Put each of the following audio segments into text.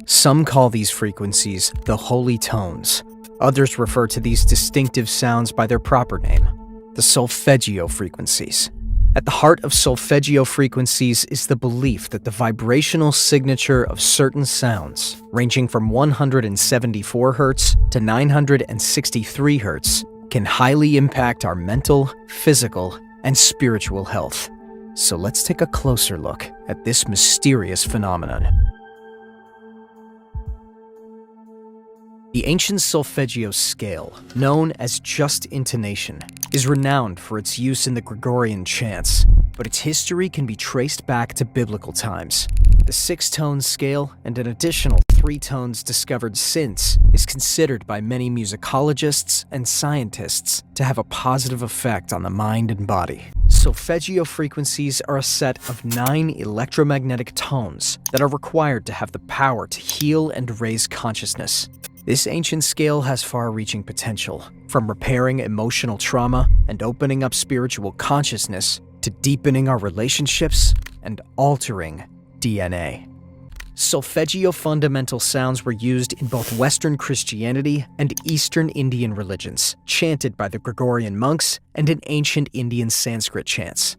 Some call these frequencies the holy tones. Others refer to these distinctive sounds by their proper name, the Solfeggio frequencies. At the heart of Solfeggio frequencies is the belief that the vibrational signature of certain sounds, ranging from 174 Hz to 963 Hz, can highly impact our mental, physical, and spiritual health. So let's take a closer look at this mysterious phenomenon. The ancient Solfeggio scale, known as just intonation, is renowned for its use in the Gregorian chants, but its history can be traced back to biblical times. The 6-tone scale and an additional 3 tones discovered since is considered by many musicologists and scientists to have a positive effect on the mind and body. Solfeggio frequencies are a set of 9 electromagnetic tones that are required to have the power to heal and raise consciousness. This ancient scale has far-reaching potential, from repairing emotional trauma and opening up spiritual consciousness to deepening our relationships and altering DNA. Solfeggio fundamental sounds were used in both Western Christianity and Eastern Indian religions, chanted by the Gregorian monks and in ancient Indian Sanskrit chants.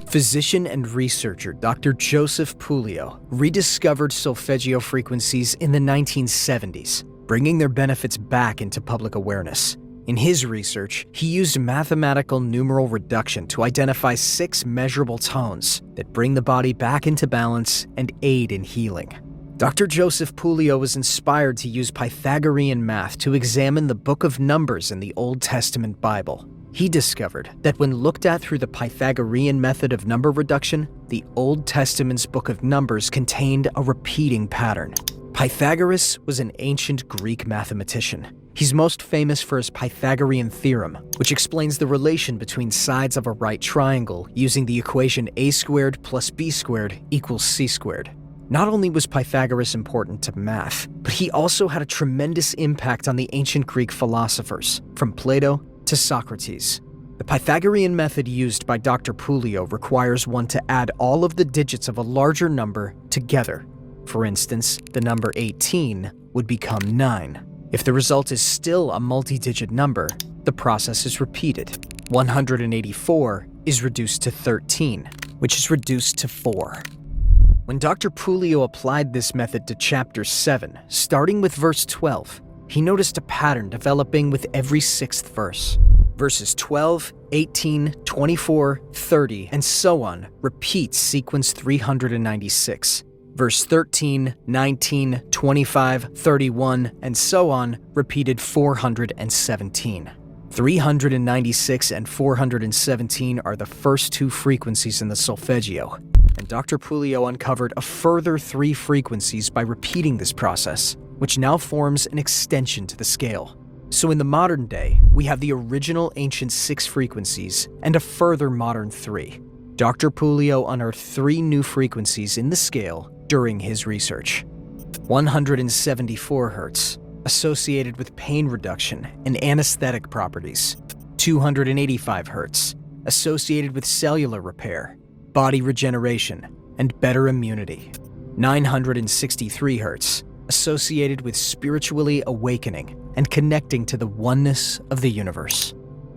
Physician and researcher Dr. Joseph Puleo rediscovered Solfeggio frequencies in the 1970s, bringing their benefits back into public awareness. In his research, he used mathematical numeral reduction to identify 6 measurable tones that bring the body back into balance and aid in healing. Dr. Joseph Puleo was inspired to use Pythagorean math to examine the Book of Numbers in the Old Testament Bible. He discovered that when looked at through the Pythagorean method of number reduction, the Old Testament's Book of Numbers contained a repeating pattern. Pythagoras was an ancient Greek mathematician. He's most famous for his Pythagorean theorem, which explains the relation between sides of a right triangle using the equation a squared plus b squared equals c squared. Not only was Pythagoras important to math, but he also had a tremendous impact on the ancient Greek philosophers, from Plato to Socrates. The Pythagorean method used by Dr. Puleo requires one to add all of the digits of a larger number together. For instance, the number 18 would become 9. If the result is still a multi-digit number, the process is repeated. 184 is reduced to 13, which is reduced to 4. When Dr. Puleo applied this method to chapter 7, starting with verse 12, he noticed a pattern developing with every 6th verse. Verses 12, 18, 24, 30, and so on repeat sequence 396. Verse 13, 19, 25, 31, and so on repeated 417. 396 and 417 are the first 2 frequencies in the Solfeggio, and Dr. Puleo uncovered a further 3 frequencies by repeating this process, which now forms an extension to the scale. So in the modern day, we have the original ancient 6 frequencies and a further modern 3. Dr. Puleo unearthed 3 new frequencies in the scale during his research. 174 Hz, associated with pain reduction and anesthetic properties. 285 Hz, associated with cellular repair, body regeneration, and better immunity. 963 Hz, associated with spiritually awakening and connecting to the oneness of the universe.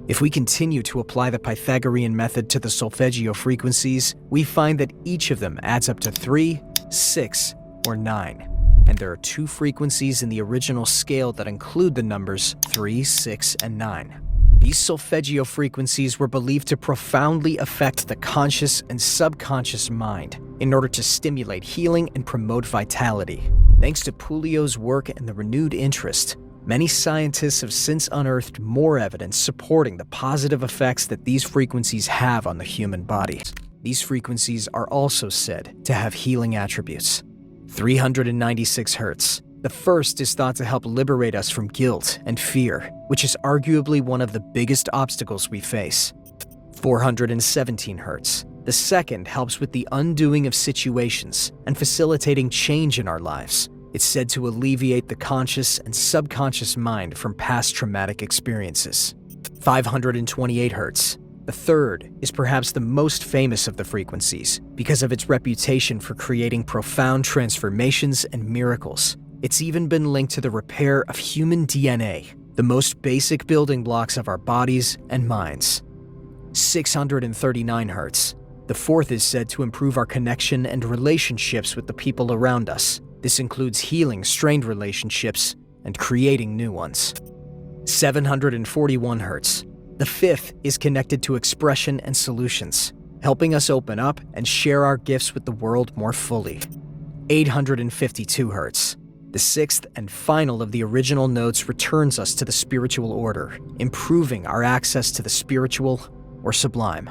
If we continue to apply the Pythagorean method to the Solfeggio frequencies, we find that each of them adds up to 3, 6, or 9. And there are 2 frequencies in the original scale that include the numbers 3, 6, and 9. These Solfeggio frequencies were believed to profoundly affect the conscious and subconscious mind in order to stimulate healing and promote vitality. Thanks to Puleo's work and the renewed interest, many scientists have since unearthed more evidence supporting the positive effects that these frequencies have on the human body. These frequencies are also said to have healing attributes. 396 Hz. The first is thought to help liberate us from guilt and fear, which is arguably one of the biggest obstacles we face. 417 Hz. The second helps with the undoing of situations and facilitating change in our lives, It's said to alleviate the conscious and subconscious mind from past traumatic experiences. 528 Hz. The third is perhaps the most famous of the frequencies because of its reputation for creating profound transformations and miracles. It's even been linked to the repair of human DNA, the most basic building blocks of our bodies and minds. 639 Hz. The fourth is said to improve our connection and relationships with the people around us. This includes healing strained relationships and creating new ones. 741 Hz. The fifth is connected to expression and solutions, helping us open up and share our gifts with the world more fully. 852 Hz. The sixth and final of the original notes returns us to the spiritual order, improving our access to the spiritual or sublime.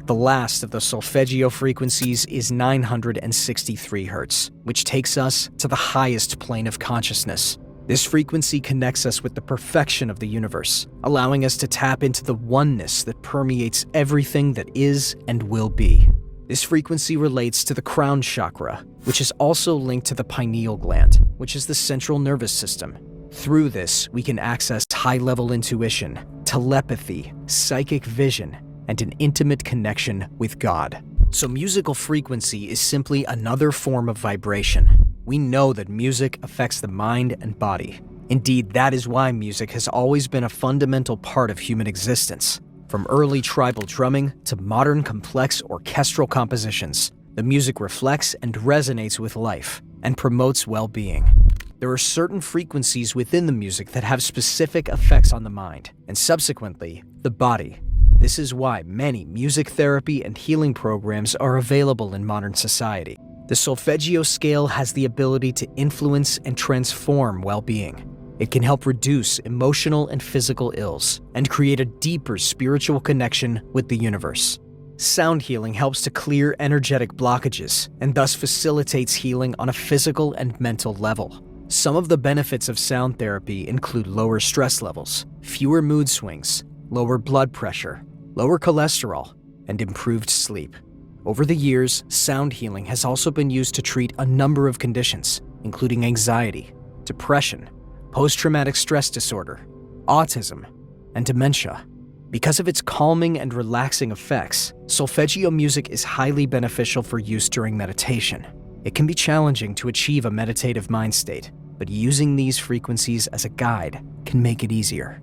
The last of the Solfeggio frequencies is 963 Hz, which takes us to the highest plane of consciousness. This frequency connects us with the perfection of the universe, allowing us to tap into the oneness that permeates everything that is and will be. This frequency relates to the crown chakra, which is also linked to the pineal gland, which is the central nervous system. Through this, we can access high-level intuition, telepathy, psychic vision, and an intimate connection with God. So musical frequency is simply another form of vibration. We know that music affects the mind and body. Indeed, that is why music has always been a fundamental part of human existence. From early tribal drumming to modern complex orchestral compositions, the music reflects and resonates with life and promotes well-being. There are certain frequencies within the music that have specific effects on the mind, and subsequently, the body. This is why many music therapy and healing programs are available in modern society. The Solfeggio scale has the ability to influence and transform well-being. It can help reduce emotional and physical ills and create a deeper spiritual connection with the universe. Sound healing helps to clear energetic blockages and thus facilitates healing on a physical and mental level. Some of the benefits of sound therapy include lower stress levels, fewer mood swings, lower blood pressure, lower cholesterol, and improved sleep. Over the years, sound healing has also been used to treat a number of conditions, including anxiety, depression, post-traumatic stress disorder, autism, and dementia. Because of its calming and relaxing effects, Solfeggio music is highly beneficial for use during meditation. It can be challenging to achieve a meditative mind state, but using these frequencies as a guide can make it easier.